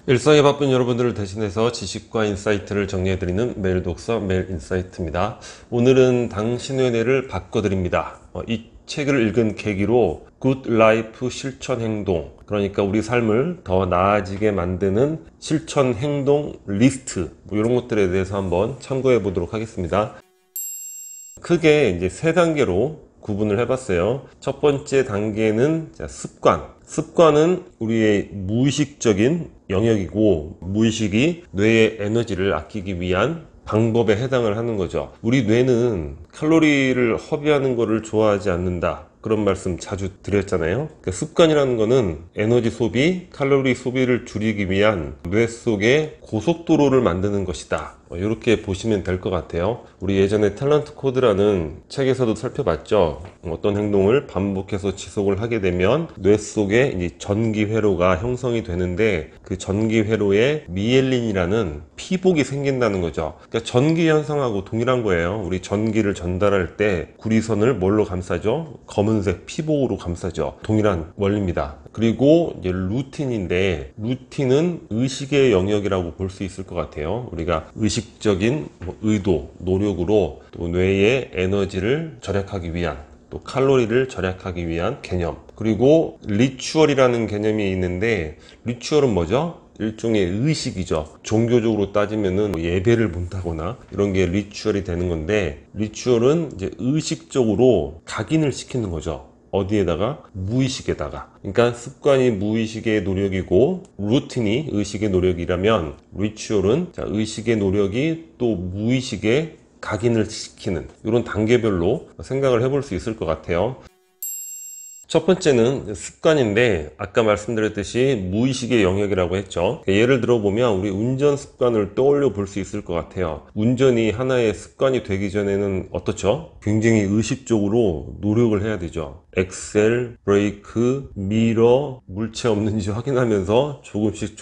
일상에 바쁜 여러분들을 대신해서 지식과 인사이트를 정리해드리는 매일 독서 매일 인사이트입니다. 오늘은 당신의 뇌를 바꿔드립니다. 이 책을 읽은 계기로 굿 라이프 실천 행동, 그러니까 우리 삶을 더 나아지게 만드는 실천 행동 리스트, 이런 것들에 대해서 한번 참고해 보도록 하겠습니다. 크게 이제 세 단계로 구분을 해봤어요. 첫 번째 단계는 습관. 습관은 우리의 무의식적인 영역이고, 무의식이 뇌의 에너지를 아끼기 위한 방법에 해당을 하는 거죠. 우리 뇌는 칼로리를 허비하는 것을 좋아하지 않는다, 그런 말씀 자주 드렸잖아요. 그러니까 습관이라는 거는 에너지 소비, 칼로리 소비를 줄이기 위한 뇌 속의 고속도로를 만드는 것이다, 이렇게 보시면 될 것 같아요. 우리 예전에 탤런트 코드라는 책에서도 살펴봤죠. 어떤 행동을 반복해서 지속을 하게 되면 뇌 속에 이제 전기 회로가 형성이 되는데, 그 전기 회로에 미엘린이라는 피복이 생긴다는 거죠. 그러니까 전기 현상하고 동일한 거예요. 우리 전기를 전달할 때 구리선을 뭘로 감싸죠? 검은색 피복으로 감싸죠. 동일한 원리입니다. 그리고 이제 루틴인데, 루틴은 의식의 영역이라고 볼 수 있을 것 같아요. 우리가 의식적인 의도, 노력으로 또 뇌의 에너지를 절약하기 위한, 또 칼로리를 절약하기 위한 개념. 그리고 리추얼이라는 개념이 있는데, 리추얼은 뭐죠? 일종의 의식이죠. 종교적으로 따지면은 예배를 본다거나 이런 게 리추얼이 되는 건데, 리추얼은 이제 의식적으로 각인을 시키는 거죠. 어디에다가? 무의식에다가. 그러니까 습관이 무의식의 노력이고 루틴이 의식의 노력이라면, 리추얼은 의식의 노력이 또 무의식에 각인을 시키는, 이런 단계별로 생각을 해볼 수 있을 것 같아요. 첫 번째는 습관인데, 아까 말씀드렸듯이 무의식의 영역이라고 했죠. 예를 들어 보면 우리 운전 습관을 떠올려 볼 수 있을 것 같아요. 운전이 하나의 습관이 되기 전에는 어떻죠? 굉장히 의식적으로 노력을 해야 되죠. 엑셀, 브레이크, 미러, 물체 없는지 확인하면서 조금씩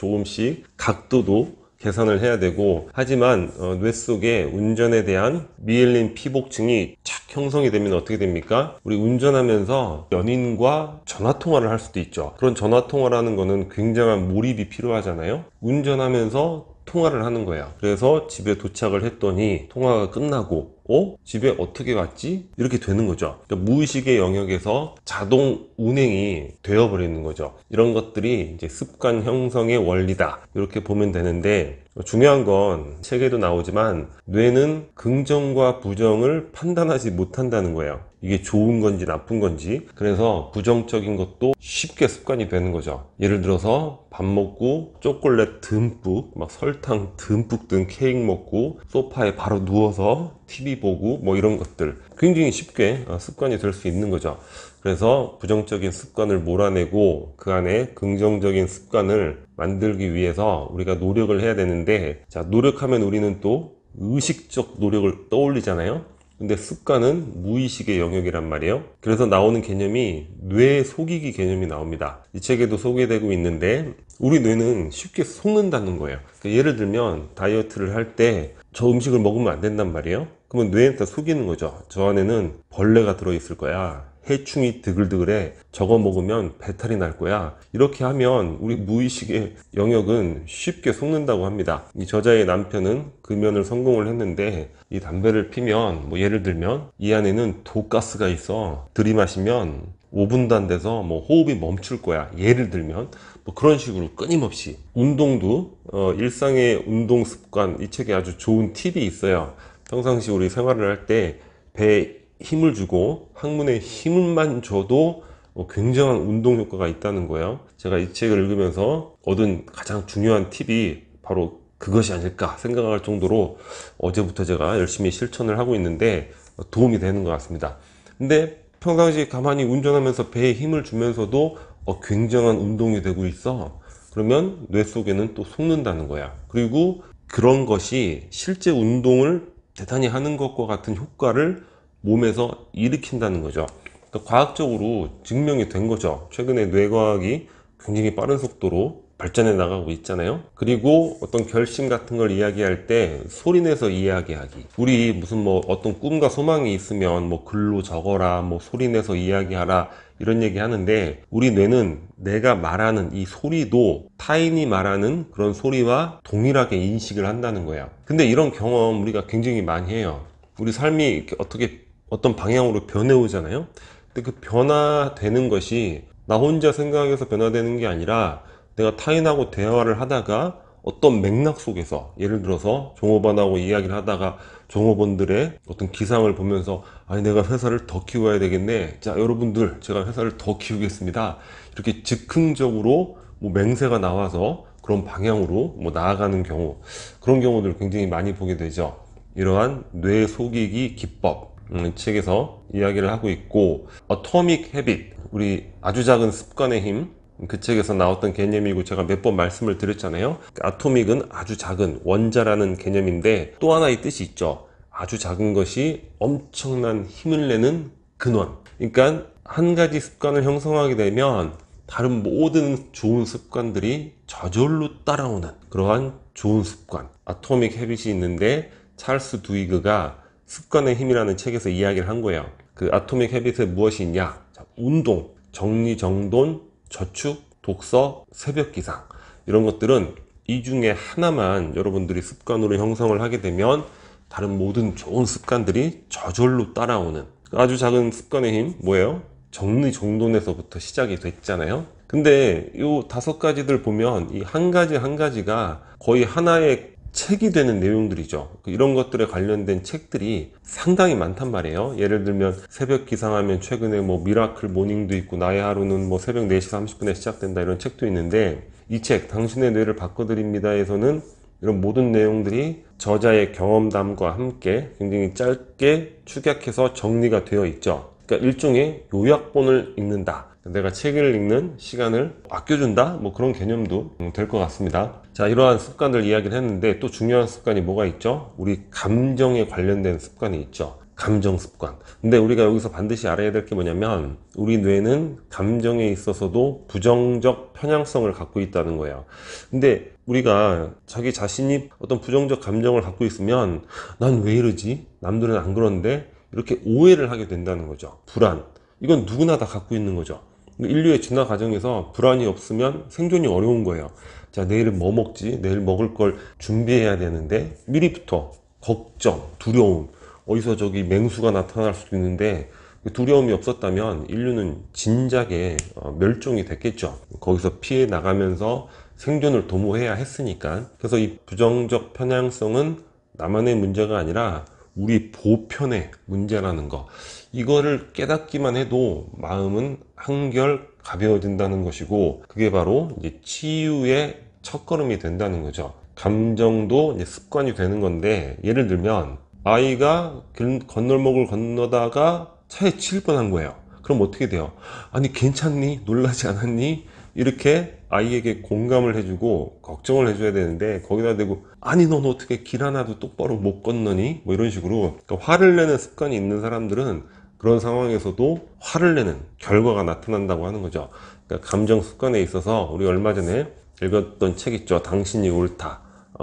각도도 계산을 해야 되고, 하지만 뇌 속에 운전에 대한 미엘린 피복층이 착 형성이 되면 어떻게 됩니까? 우리 운전하면서 연인과 전화통화를 할 수도 있죠. 그런 전화통화라는 거는 굉장한 몰입이 필요하잖아요. 운전하면서 통화를 하는 거예요. 그래서 집에 도착을 했더니 통화가 끝나고, 집에 어떻게 갔지? 이렇게 되는 거죠. 그러니까 무의식의 영역에서 자동 운행이 되어버리는 거죠. 이런 것들이 이제 습관 형성의 원리다, 이렇게 보면 되는데, 중요한 건 책에도 나오지만 뇌는 긍정과 부정을 판단하지 못한다는 거예요. 이게 좋은 건지 나쁜 건지. 그래서 부정적인 것도 쉽게 습관이 되는 거죠. 예를 들어서 밥 먹고 초콜릿 듬뿍, 막 설탕 듬뿍 든 케이크 먹고 소파에 바로 누워서 TV 보고, 이런 것들 굉장히 쉽게 습관이 될 수 있는 거죠. 그래서 부정적인 습관을 몰아내고 그 안에 긍정적인 습관을 만들기 위해서 우리가 노력을 해야 되는데, 노력하면 우리는 또 의식적 노력을 떠올리잖아요. 근데 습관은 무의식의 영역이란 말이에요. 그래서 나오는 개념이 뇌 속이기 개념이 나옵니다. 이 책에도 소개되고 있는데, 우리 뇌는 쉽게 속는다는 거예요. 그러니까 예를 들면 다이어트를 할 때 저 음식을 먹으면 안 된단 말이에요. 그러면 뇌한테 속이는 거죠. 저 안에는 벌레가 들어있을 거야, 해충이 드글드글해, 저거 먹으면 배탈이 날 거야. 이렇게 하면 우리 무의식의 영역은 쉽게 속는다고 합니다. 이 저자의 남편은 금연을 성공을 했는데, 이 담배를 피면, 예를 들면 이 안에는 독가스가 있어, 들이마시면 5분도 안 돼서 호흡이 멈출 거야, 예를 들면. 그런 식으로 끊임없이. 운동도 일상의 운동 습관, 이 책에 아주 좋은 팁이 있어요. 평상시 우리 생활을 할 때 배에 힘을 주고 항문에 힘만 줘도 굉장한 운동 효과가 있다는 거예요. 제가 이 책을 읽으면서 얻은 가장 중요한 팁이 바로 그것이 아닐까 생각할 정도로 어제부터 제가 열심히 실천을 하고 있는데 도움이 되는 것 같습니다. 근데 평상시 가만히 운전하면서 배에 힘을 주면서도 굉장한 운동이 되고 있어. 그러면 뇌 속에는 또 속는다는 거야. 그리고 그런 것이 실제 운동을 대단히 하는 것과 같은 효과를 몸에서 일으킨다는 거죠. 그러니까 과학적으로 증명이 된 거죠. 최근에 뇌과학이 굉장히 빠른 속도로 발전해 나가고 있잖아요. 그리고 어떤 결심 같은 걸 이야기할 때 소리내서 이야기하기. 우리 무슨 뭐 어떤 꿈과 소망이 있으면 뭐 글로 적어라, 뭐 소리내서 이야기하라 이런 얘기 하는데, 우리 뇌는 내가 말하는 이 소리도 타인이 말하는 그런 소리와 동일하게 인식을 한다는 거예요. 근데 이런 경험 우리가 굉장히 많이 해요. 우리 삶이 이렇게 어떻게 어떤 방향으로 변해오잖아요. 근데 그 변화되는 것이 나 혼자 생각해서 변화되는 게 아니라 내가 타인하고 대화를 하다가 어떤 맥락 속에서, 예를 들어서 종업원하고 이야기를 하다가 종업원들의 어떤 기상을 보면서 아니 내가 회사를 더 키워야 되겠네, 자 여러분들 제가 회사를 더 키우겠습니다, 이렇게 즉흥적으로 뭐 맹세가 나와서 그런 방향으로 뭐 나아가는 경우, 그런 경우들 굉장히 많이 보게 되죠. 이러한 뇌 속이기 기법, 책에서 이야기를 하고 있고, 어토믹 헤빗, 우리 아주 작은 습관의 힘, 그 책에서 나왔던 개념이고 제가 몇 번 말씀을 드렸잖아요. 아토믹은 아주 작은 원자라는 개념인데, 또 하나 의 뜻이 있죠. 아주 작은 것이 엄청난 힘을 내는 근원. 그러니까 한 가지 습관을 형성하게 되면 다른 모든 좋은 습관들이 저절로 따라오는 그러한 좋은 습관, 아토믹 헤빗이 있는데, 찰스 두이그가 습관의 힘이라는 책에서 이야기를 한 거예요. 그 아토믹 헤빗에 무엇이 있냐? 자, 운동, 정리정돈, 저축, 독서, 새벽 기상, 이런 것들은 이 중에 하나만 여러분들이 습관으로 형성을 하게 되면 다른 모든 좋은 습관들이 저절로 따라오는 아주 작은 습관의 힘, 뭐예요? 정리정돈에서부터 시작이 됐잖아요. 근데 이 5가지들 보면 이 한 가지 한 가지가 거의 하나의 책이 되는 내용들이죠. 이런 것들에 관련된 책들이 상당히 많단 말이에요. 예를 들면 새벽 기상하면 최근에 뭐 미라클 모닝도 있고, 나의 하루는 뭐 새벽 4시 30분에 시작된다, 이런 책도 있는데, 이 책 당신의 뇌를 바꿔드립니다에서는 이런 모든 내용들이 저자의 경험담과 함께 굉장히 짧게 축약해서 정리가 되어 있죠. 그러니까 일종의 요약본을 읽는다, 내가 책을 읽는 시간을 아껴준다, 뭐 그런 개념도 될 것 같습니다. 자, 이러한 습관들 이야기를 했는데, 또 중요한 습관이 뭐가 있죠? 우리 감정에 관련된 습관이 있죠. 감정 습관. 근데 우리가 여기서 반드시 알아야 될 게 뭐냐면, 우리 뇌는 감정에 있어서도 부정적 편향성을 갖고 있다는 거예요. 근데 우리가 자기 자신이 어떤 부정적 감정을 갖고 있으면 난 왜 이러지? 남들은 안 그런데, 이렇게 오해를 하게 된다는 거죠. 불안. 이건 누구나 다 갖고 있는 거죠. 인류의 진화 과정에서 불안이 없으면 생존이 어려운 거예요. 자, 내일은 뭐 먹지? 내일 먹을 걸 준비해야 되는데, 미리부터 걱정, 두려움, 어디서 저기 맹수가 나타날 수도 있는데, 두려움이 없었다면 인류는 진작에 멸종이 됐겠죠. 거기서 피해 나가면서 생존을 도모해야 했으니까. 그래서 이 부정적 편향성은 나만의 문제가 아니라 우리 보편의 문제라는 거, 이거를 깨닫기만 해도 마음은 한결 가벼워진다는 것이고, 그게 바로 이제 치유의 첫걸음이 된다는 거죠. 감정도 이제 습관이 되는 건데, 예를 들면 아이가 건널목을 건너다가 차에 치일 뻔한 거예요. 그럼 어떻게 돼요? 아니 괜찮니? 놀라지 않았니? 이렇게 아이에게 공감을 해주고 걱정을 해줘야 되는데, 거기다 대고 아니 넌 어떻게 길 하나도 똑바로 못 건너니? 뭐 이런 식으로, 그러니까 화를 내는 습관이 있는 사람들은 그런 상황에서도 화를 내는 결과가 나타난다고 하는 거죠. 그러니까 감정 습관에 있어서 우리 얼마 전에 읽었던 책 있죠. 당신이 옳다.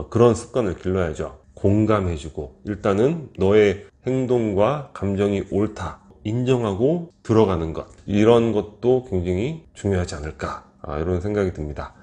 그런 습관을 길러야죠. 공감해주고, 일단은 너의 행동과 감정이 옳다 인정하고 들어가는 것, 이런 것도 굉장히 중요하지 않을까, 이런 생각이 듭니다.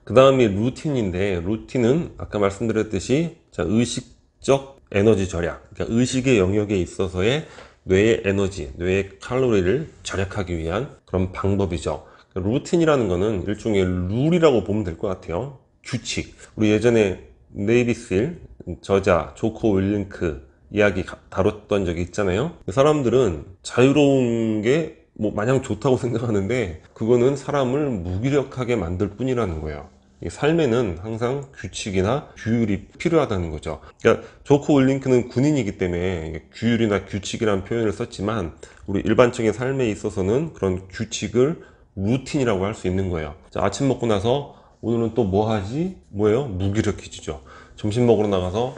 그 다음이 루틴인데, 루틴은 아까 말씀드렸듯이 의식적 에너지 절약, 그러니까 의식의 영역에 있어서의 뇌의 에너지, 뇌의 칼로리를 절약하기 위한 그런 방법이죠. 루틴이라는 거는 일종의 룰이라고 보면 될 것 같아요. 규칙. 우리 예전에 네이비실 저자 조코 윌링크 이야기 다뤘던 적이 있잖아요. 사람들은 자유로운 게 뭐 마냥 좋다고 생각하는데, 그거는 사람을 무기력하게 만들 뿐이라는 거예요. 삶에는 항상 규칙이나 규율이 필요하다는 거죠. 그러니까 조코 윌링크는 군인이기 때문에 규율이나 규칙이라는 표현을 썼지만, 우리 일반적인 삶에 있어서는 그런 규칙을 루틴이라고 할 수 있는 거예요. 자, 아침 먹고 나서 오늘은 또 뭐 하지? 뭐예요? 무기력해지죠. 점심 먹으러 나가서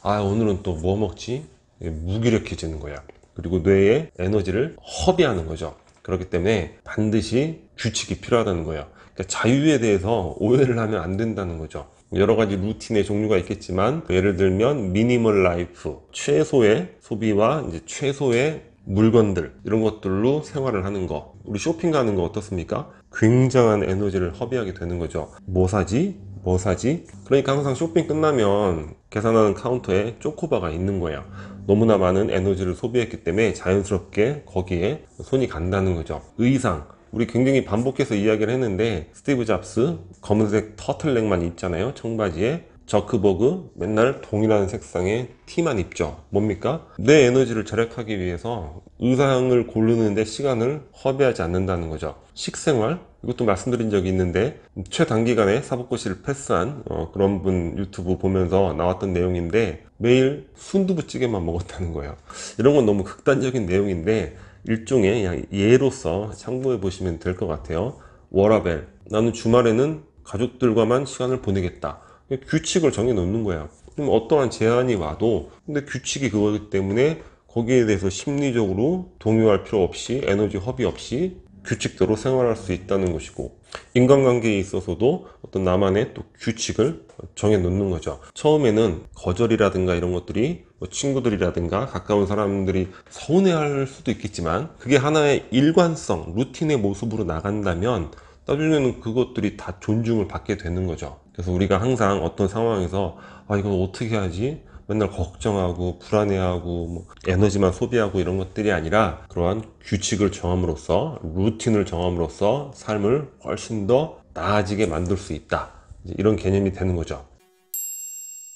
오늘은 또 뭐 먹지? 무기력해지는 거야. 그리고 뇌의 에너지를 허비하는 거죠. 그렇기 때문에 반드시 규칙이 필요하다는 거예요. 그러니까 자유에 대해서 오해를 하면 안 된다는 거죠. 여러 가지 루틴의 종류가 있겠지만, 예를 들면 미니멀 라이프, 최소의 소비와 이제 최소의 물건들, 이런 것들로 생활을 하는 거. 우리 쇼핑 가는 거 어떻습니까? 굉장한 에너지를 허비하게 되는 거죠. 뭐 사지? 뭐 사지? 그러니까 항상 쇼핑 끝나면 계산하는 카운터에 초코바가 있는 거예요. 너무나 많은 에너지를 소비했기 때문에 자연스럽게 거기에 손이 간다는 거죠. 의상, 우리 굉장히 반복해서 이야기를 했는데, 스티브 잡스 검은색 터틀넥만 입잖아요, 청바지에. 저크버그 맨날 동일한 색상의 티만 입죠. 뭡니까? 내 에너지를 절약하기 위해서 의상을 고르는데 시간을 허비하지 않는다는 거죠. 식생활, 이것도 말씀드린 적이 있는데, 최단기간에 사법고시를 패스한 그런 분 유튜브 보면서 나왔던 내용인데, 매일 순두부찌개만 먹었다는 거예요. 이런 건 너무 극단적인 내용인데 일종의 그냥 예로서 참고해 보시면 될 것 같아요. 워라벨, 나는 주말에는 가족들과만 시간을 보내겠다. 규칙을 정해 놓는 거예요. 좀 어떠한 제한이 와도, 근데 규칙이 그거기 때문에 거기에 대해서 심리적으로 동요할 필요 없이, 에너지 허비 없이 규칙대로 생활할 수 있다는 것이고, 인간관계에 있어서도 어떤 나만의 또 규칙을 정해 놓는 거죠. 처음에는 거절이라든가 이런 것들이 뭐 친구들이라든가 가까운 사람들이 서운해할 수도 있겠지만, 그게 하나의 일관성, 루틴의 모습으로 나간다면 나중에는 그것들이 다 존중을 받게 되는 거죠. 그래서 우리가 항상 어떤 상황에서 이걸 어떻게 하지? 맨날 걱정하고 불안해하고 뭐 에너지만 소비하고 이런 것들이 아니라, 그러한 규칙을 정함으로써, 루틴을 정함으로써 삶을 훨씬 더 나아지게 만들 수 있다, 이런 개념이 되는 거죠.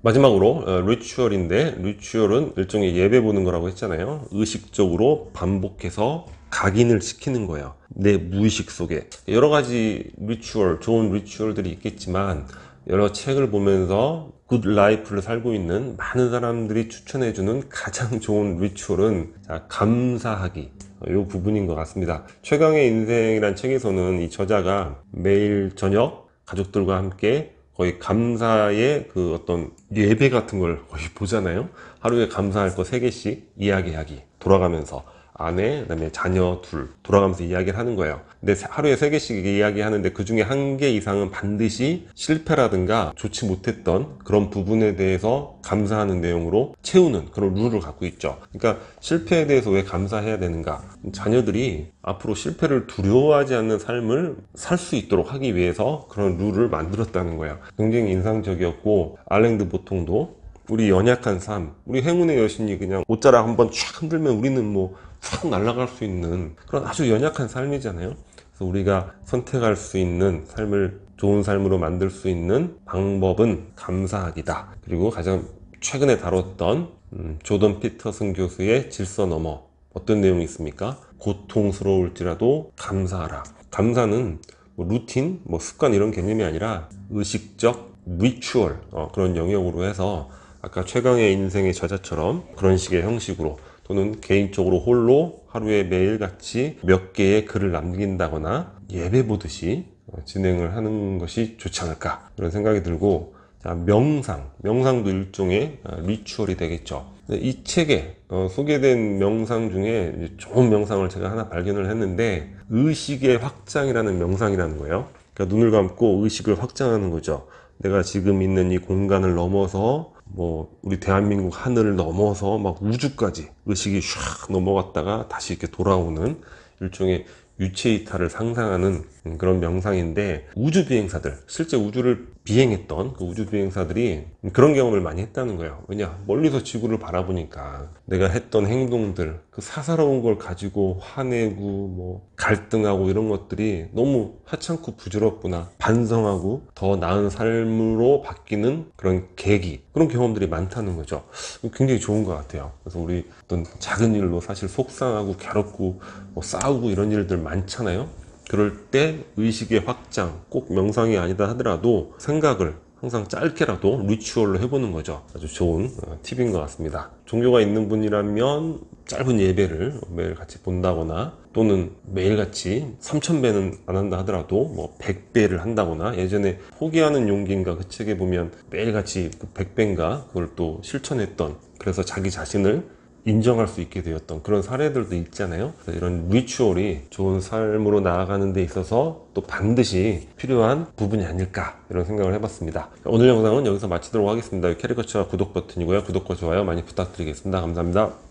마지막으로 리추얼인데, 리추얼은 일종의 예배 보는 거라고 했잖아요. 의식적으로 반복해서 각인을 시키는 거예요, 내 무의식 속에. 여러 가지 리추얼, 좋은 리추얼들이 있겠지만, 여러 책을 보면서 굿 라이프를 살고 있는 많은 사람들이 추천해주는 가장 좋은 리추얼은 감사하기, 이 부분인 것 같습니다. 최강의 인생이란 책에서는 이 저자가 매일 저녁 가족들과 함께 거의 감사의 그 어떤 예배 같은 걸 거의 보잖아요. 하루에 감사할 거 3개씩 이야기하기, 돌아가면서. 아내, 그다음에 자녀 둘 돌아가면서 이야기를 하는 거예요. 근데 하루에 3개씩 이야기하는데 그 중에 1개 이상은 반드시 실패라든가 좋지 못했던 그런 부분에 대해서 감사하는 내용으로 채우는 그런 룰을 갖고 있죠. 그러니까 실패에 대해서 왜 감사해야 되는가? 자녀들이 앞으로 실패를 두려워하지 않는 삶을 살 수 있도록 하기 위해서 그런 룰을 만들었다는 거예요. 굉장히 인상적이었고, 알랭드 보통도 우리 연약한 삶, 우리 행운의 여신이 그냥 옷자락 한번 촥 흔들면 우리는 뭐 촥 날아갈 수 있는 그런 아주 연약한 삶이잖아요. 그래서 우리가 선택할 수 있는 삶을 좋은 삶으로 만들 수 있는 방법은 감사하기다. 그리고 가장 최근에 다뤘던 조던 피터슨 교수의 질서 너머, 어떤 내용이 있습니까? 고통스러울지라도 감사하라. 감사는 뭐 루틴, 뭐 습관 이런 개념이 아니라 의식적 리추얼, 그런 영역으로 해서 아까 최강의 인생의 저자처럼 그런 식의 형식으로, 또는 개인적으로 홀로 하루에 매일같이 몇 개의 글을 남긴다거나 예배 보듯이 진행을 하는 것이 좋지 않을까, 그런 생각이 들고, 자, 명상도 일종의 리추얼이 되겠죠. 이 책에 소개된 명상 중에 좋은 명상을 제가 하나 발견을 했는데, 의식의 확장이라는 명상이라는 거예요. 그러니까 눈을 감고 의식을 확장하는 거죠. 내가 지금 있는 이 공간을 넘어서 뭐 우리 대한민국 하늘을 넘어서 막 우주까지 의식이 샥 넘어갔다가 다시 이렇게 돌아오는 일종의 유체이탈을 상상하는 그런 명상인데, 우주 비행사들, 실제 우주를 비행했던 그 우주 비행사들이 그런 경험을 많이 했다는 거예요. 왜냐, 멀리서 지구를 바라보니까 내가 했던 행동들, 그 사사로운 걸 가지고 화내고 뭐 갈등하고 이런 것들이 너무 하찮고 부질없구나, 반성하고 더 나은 삶으로 바뀌는 그런 계기, 그런 경험들이 많다는 거죠. 굉장히 좋은 것 같아요. 그래서 우리 어떤 작은 일로 사실 속상하고 괴롭고 뭐 싸우고 이런 일들 많잖아요. 그럴 때 의식의 확장, 꼭 명상이 아니다 하더라도 생각을 항상 짧게라도 리추얼로 해보는 거죠. 아주 좋은 팁인 것 같습니다. 종교가 있는 분이라면 짧은 예배를 매일 같이 본다거나, 또는 매일같이 3000배는 안 한다 하더라도 뭐 100배를 한다거나, 예전에 포기하는 용기인가 그 책에 보면 매일같이 그 100배인가 그걸 또 실천했던, 그래서 자기 자신을 인정할 수 있게 되었던 그런 사례들도 있잖아요. 이런 리추얼이 좋은 삶으로 나아가는 데 있어서 또 반드시 필요한 부분이 아닐까 이런 생각을 해봤습니다. 오늘 영상은 여기서 마치도록 하겠습니다. 캐리커처 구독 버튼이고요. 구독과 좋아요 많이 부탁드리겠습니다. 감사합니다.